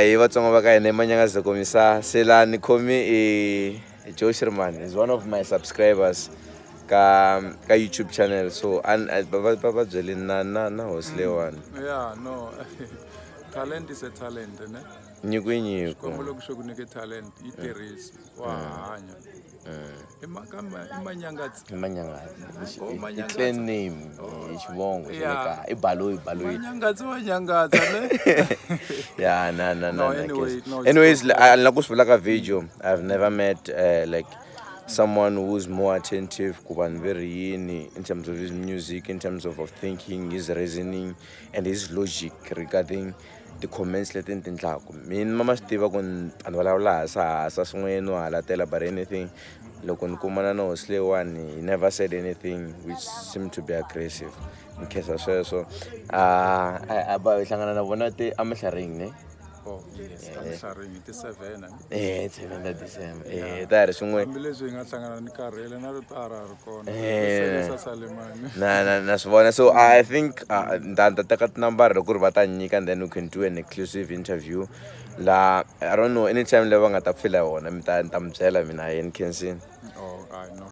Hey, vatsonga va ka hina Manyangaza komisa Selani Khomi Joe Sherman is one of my subscribers ka YouTube channel, so baba byeli na hosi leyiwani. Yeah, no. Talent is a talent, ne? Nyiko i nyiko. Xikwembu loko xo ku nyike talent yi tirhisi wa hanya. I Manyangaza. I Manyangaza. Oh, I Manyangaza. clan name hi xivongo xa le kaya i Baloyi. Manyangaza, ne? Yeah, No, anyway, no, anyways, like ku swivula ka video, I've never met like someone who's more attentive ku vanhu veriyini in terms of his music, in terms of thinking, his reasoning and his logic regarding the comments leti ni tindlaku. Mina mama swi tiva ku vanhu vulavula hasa swin'we no halatela, but anything loko ni kumana na hosi leyiwani, he never said anything which seemed to be aggressive. Ni khensa sweswo. Hi hlangana na vona eMahlareng, ne? Oh, yes. Hlaring ti 7. 7 December. Ta ri swin'we. Hambileswi hi nga hlangana ni karhele na rito a ra ha ri kona. Na swi vona, so I think ni ta teka tinambara loko ku ri va ta nyika, and then we can do an exclusive interview la I don't know anytime leyi va nga ta fila hi wona ni ta mi byela mina hi ni khensini. Oh, I know.